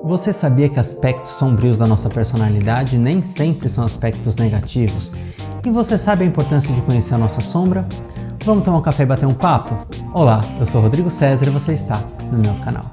Você sabia que aspectos sombrios da nossa personalidade nem sempre são aspectos negativos? E você sabe a importância de conhecer a nossa sombra? Vamos tomar um café e bater um papo? Olá, eu sou Rodrigo César e você está no meu canal.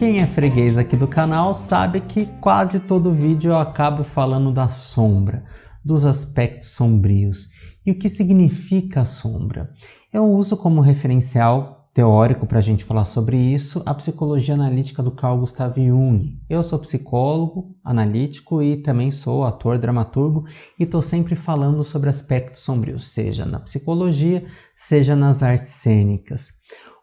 Quem é freguês aqui do canal sabe que quase todo vídeo eu acabo falando da sombra, dos aspectos sombrios. E o que significa a sombra? Eu uso como referencial teórico para a gente falar sobre isso a psicologia analítica do Carl Gustav Jung. Eu sou psicólogo analítico e também sou ator, dramaturgo e estou sempre falando sobre aspectos sombrios, seja na psicologia, seja nas artes cênicas.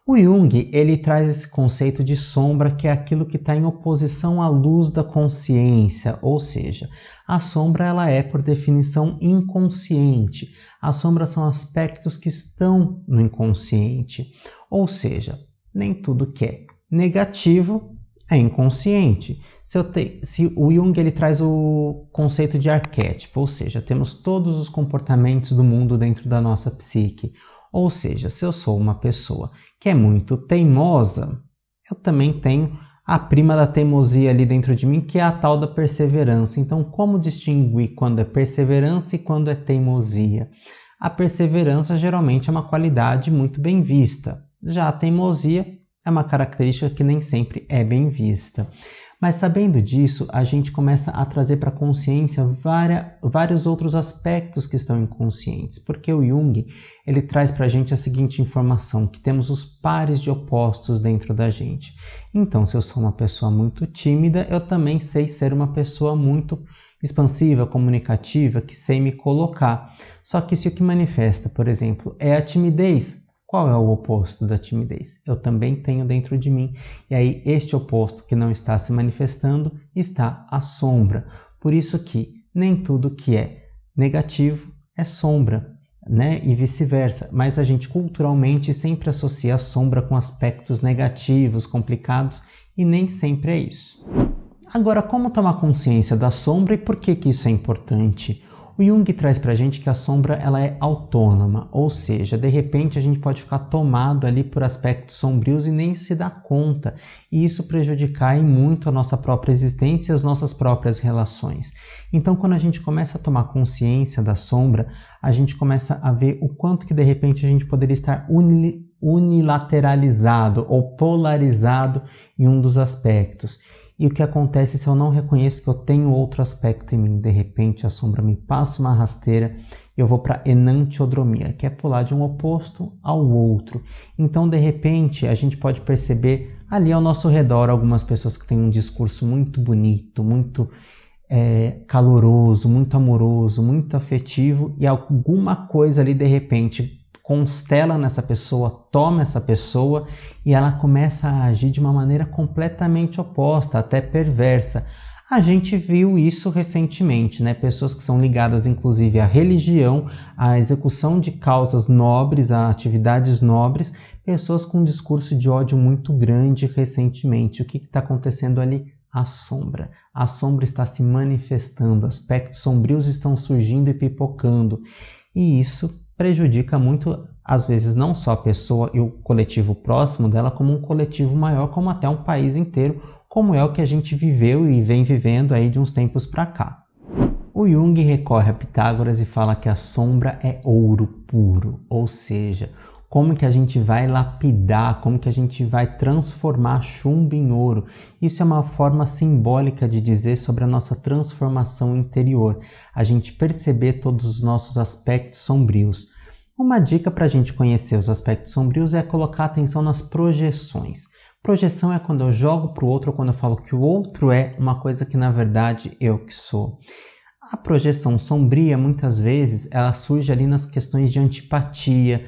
O Jung, ele traz esse conceito de sombra, que é aquilo que está em oposição à luz da consciência, ou seja, a sombra ela é, por definição, inconsciente. As sombras são aspectos que estão no inconsciente, ou seja, nem tudo que é negativo é inconsciente. Se o Jung ele traz o conceito de arquétipo, ou seja, temos todos os comportamentos do mundo dentro da nossa psique. Ou seja, se eu sou uma pessoa que é muito teimosa, eu também tenho a prima da teimosia ali dentro de mim, que é a tal da perseverança. Então, como distinguir quando é perseverança e quando é teimosia? A perseverança geralmente é uma qualidade muito bem vista. Já a teimosia é uma característica que nem sempre é bem vista. Mas sabendo disso, a gente começa a trazer para a consciência vários outros aspectos que estão inconscientes, porque o Jung ele traz para a gente a seguinte informação, que temos os pares de opostos dentro da gente. Então, se eu sou uma pessoa muito tímida, eu também sei ser uma pessoa muito expansiva, comunicativa, que sei me colocar. Só que se o que manifesta, por exemplo, é a timidez, qual é o oposto da timidez? Eu também tenho dentro de mim. E aí, este oposto que não está se manifestando está a sombra. Por isso que nem tudo que é negativo é sombra, né? E vice-versa. Mas a gente culturalmente sempre associa a sombra com aspectos negativos, complicados, e nem sempre é isso. Agora, como tomar consciência da sombra e por que isso é importante? O Jung traz pra gente que a sombra ela é autônoma, ou seja, de repente a gente pode ficar tomado ali por aspectos sombrios e nem se dar conta, e isso prejudicar muito a nossa própria existência e as nossas próprias relações. Então, quando a gente começa a tomar consciência da sombra, a gente começa a ver o quanto que de repente a gente poderia estar unilateralizado ou polarizado em um dos aspectos. E o que acontece se eu não reconheço que eu tenho outro aspecto em mim? De repente a sombra me passa uma rasteira e eu vou para enantiodromia, que é pular de um oposto ao outro. Então, de repente, a gente pode perceber ali ao nosso redor algumas pessoas que têm um discurso muito bonito, muito caloroso, muito amoroso, muito afetivo, e alguma coisa ali de repente constela nessa pessoa, toma essa pessoa e ela começa a agir de uma maneira completamente oposta, até perversa. A gente viu isso recentemente, né? Pessoas que são ligadas inclusive à religião, à execução de causas nobres, a atividades nobres, pessoas com um discurso de ódio muito grande recentemente. O que está acontecendo ali? A sombra. A sombra está se manifestando, aspectos sombrios estão surgindo e pipocando. E isso prejudica muito, às vezes, não só a pessoa e o coletivo próximo dela, como um coletivo maior, como até um país inteiro, como é o que a gente viveu e vem vivendo aí de uns tempos para cá. O Jung recorre a Pitágoras e fala que a sombra é ouro puro, ou seja, como que a gente vai lapidar, como que a gente vai transformar chumbo em ouro. Isso é uma forma simbólica de dizer sobre a nossa transformação interior, a gente perceber todos os nossos aspectos sombrios. Uma dica para a gente conhecer os aspectos sombrios é colocar atenção nas projeções. Projeção é quando eu jogo para o outro, ou quando eu falo que o outro é uma coisa que na verdade eu que sou. A projeção sombria, muitas vezes, ela surge ali nas questões de antipatia,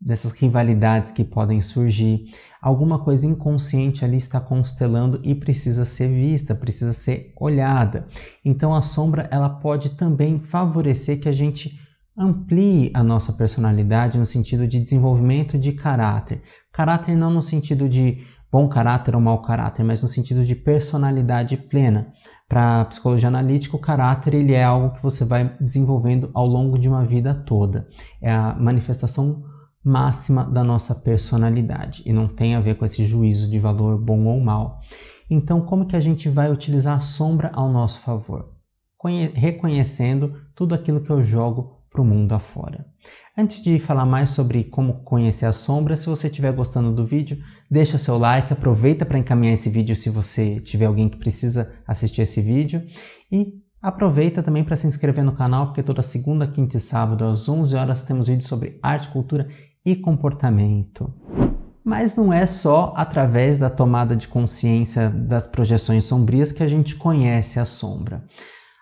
dessas rivalidades que podem surgir. Alguma coisa inconsciente ali está constelando e precisa ser vista, precisa ser olhada. Então a sombra ela pode também favorecer que a gente amplie a nossa personalidade no sentido de desenvolvimento de caráter. Caráter não no sentido de bom caráter ou mau caráter, mas no sentido de personalidade plena. Para a psicologia analítica, o caráter ele é algo que você vai desenvolvendo ao longo de uma vida toda. É a manifestação máxima da nossa personalidade e não tem a ver com esse juízo de valor bom ou mal. Então, como que a gente vai utilizar a sombra ao nosso favor? Reconhecendo tudo aquilo que eu jogo para o mundo afora. Antes de falar mais sobre como conhecer a sombra, se você estiver gostando do vídeo, deixa seu like, aproveita para encaminhar esse vídeo se você tiver alguém que precisa assistir esse vídeo e aproveita também para se inscrever no canal, porque toda segunda, quinta e sábado às 11 horas temos vídeos sobre arte, cultura e comportamento. Mas não é só através da tomada de consciência das projeções sombrias que a gente conhece a sombra.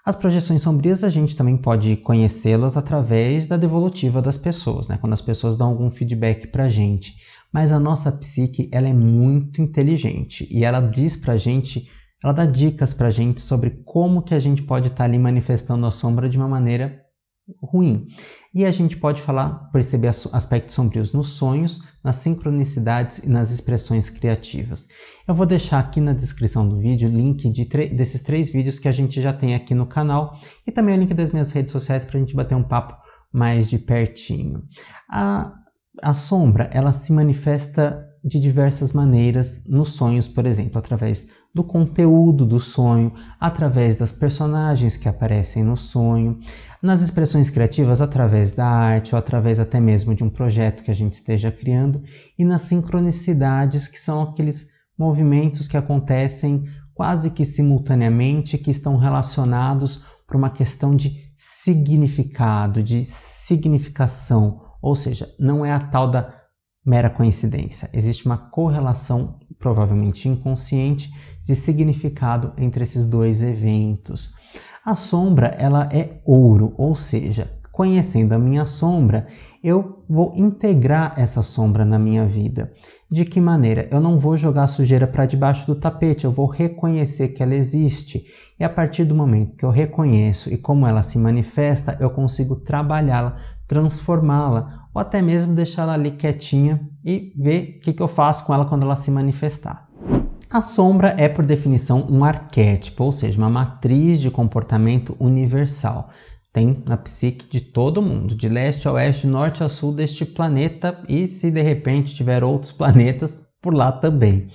As projeções sombrias a gente também pode conhecê-las através da devolutiva das pessoas, né? Quando as pessoas dão algum feedback para a gente. Mas a nossa psique ela é muito inteligente e ela diz para a gente, ela dá dicas para a gente sobre como que a gente pode estar ali manifestando a sombra de uma maneira ruim. E a gente pode perceber aspectos sombrios nos sonhos, nas sincronicidades e nas expressões criativas. Eu vou deixar aqui na descrição do vídeo o link desses 3 vídeos que a gente já tem aqui no canal e também o link das minhas redes sociais para a gente bater um papo mais de pertinho. A sombra, ela se manifesta de diversas maneiras nos sonhos, por exemplo, através do conteúdo do sonho, através das personagens que aparecem no sonho, nas expressões criativas através da arte ou através até mesmo de um projeto que a gente esteja criando e nas sincronicidades, que são aqueles movimentos que acontecem quase que simultaneamente, que estão relacionados por uma questão de significado, de significação, ou seja, não é a tal da mera coincidência. Existe uma correlação, provavelmente inconsciente, de significado entre esses 2 eventos. A sombra, ela é ouro, ou seja, conhecendo a minha sombra, eu vou integrar essa sombra na minha vida. De que maneira? Eu não vou jogar sujeira para debaixo do tapete, eu vou reconhecer que ela existe. E a partir do momento que eu reconheço e como ela se manifesta, eu consigo trabalhá-la, transformá-la, ou até mesmo deixá-la ali quietinha e ver o que eu faço com ela quando ela se manifestar. A sombra é, por definição, um arquétipo, ou seja, uma matriz de comportamento universal. Tem na psique de todo mundo, de leste a oeste, norte a sul deste planeta e, se de repente tiver outros planetas, por lá também.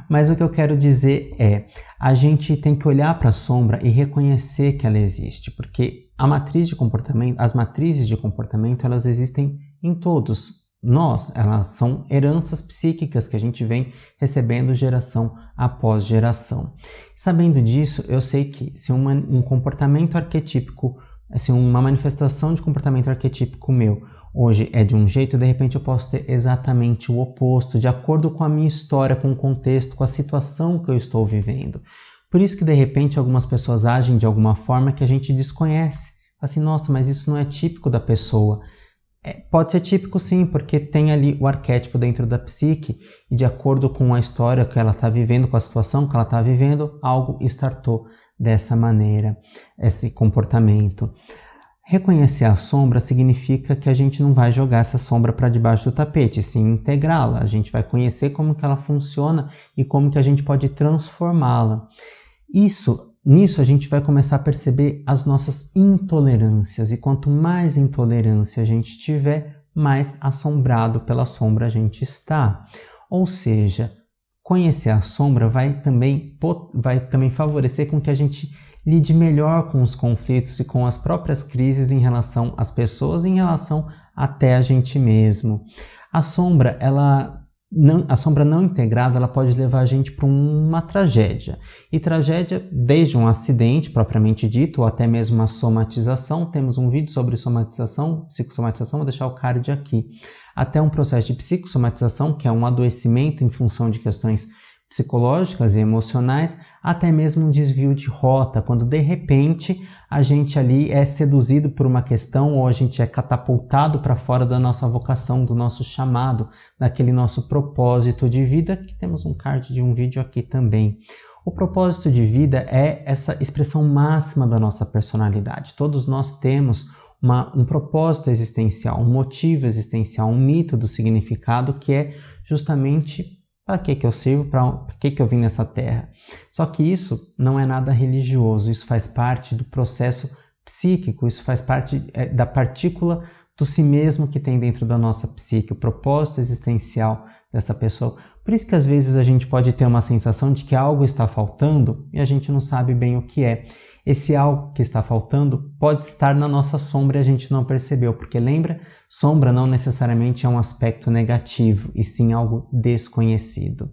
Mas o que eu quero dizer é, a gente tem que olhar para a sombra e reconhecer que ela existe, porque as matrizes de comportamento, elas existem em todos nós, elas são heranças psíquicas que a gente vem recebendo geração após geração. Sabendo disso, eu sei que se um comportamento arquetípico, se uma manifestação de comportamento arquetípico meu hoje é de um jeito, de repente eu posso ter exatamente o oposto, de acordo com a minha história, com o contexto, com a situação que eu estou vivendo. Por isso que de repente algumas pessoas agem de alguma forma que a gente desconhece. Assim, nossa, mas isso não é típico da pessoa. Pode ser típico sim, porque tem ali o arquétipo dentro da psique e de acordo com a história que ela está vivendo, com a situação que ela está vivendo, algo startou dessa maneira, esse comportamento. Reconhecer a sombra significa que a gente não vai jogar essa sombra para debaixo do tapete, sim integrá-la. A gente vai conhecer como que ela funciona e como que a gente pode transformá-la. Nisso a gente vai começar a perceber as nossas intolerâncias, e quanto mais intolerância a gente tiver, mais assombrado pela sombra a gente está. Ou seja, conhecer a sombra vai também favorecer com que a gente lide melhor com os conflitos e com as próprias crises em relação às pessoas, em relação até a gente mesmo. A sombra não integrada, ela pode levar a gente para uma tragédia. E tragédia, desde um acidente propriamente dito, ou até mesmo uma somatização. Temos um vídeo sobre somatização, psicossomatização, vou deixar o card aqui. Até um processo de psicossomatização, que é um adoecimento em função de questões psicológicas e emocionais, até mesmo um desvio de rota, quando de repente a gente ali é seduzido por uma questão ou a gente é catapultado para fora da nossa vocação, do nosso chamado, daquele nosso propósito de vida, que temos um card de um vídeo aqui também. O propósito de vida é essa expressão máxima da nossa personalidade. Todos nós temos um propósito existencial, um motivo existencial, um mito do significado que é justamente para que eu sirvo, para que eu vim nessa terra. Só que isso não é nada religioso, isso faz parte do processo psíquico, isso faz parte da partícula do si mesmo que tem dentro da nossa psique, o propósito existencial dessa pessoa. Por Por isso que às vezes a gente pode ter uma sensação de que algo está faltando e a gente não sabe bem o que é. Esse algo que está faltando pode estar na nossa sombra e a gente não percebeu, porque lembra, sombra não necessariamente é um aspecto negativo, e sim algo desconhecido.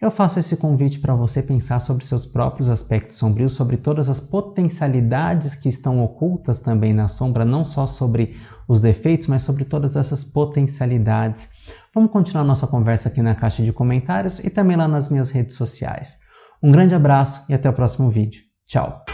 Eu faço esse convite para você pensar sobre seus próprios aspectos sombrios, sobre todas as potencialidades que estão ocultas também na sombra, não só sobre os defeitos, mas sobre todas essas potencialidades. Vamos continuar nossa conversa aqui na caixa de comentários e também lá nas minhas redes sociais. Um grande abraço e até o próximo vídeo. Tchau!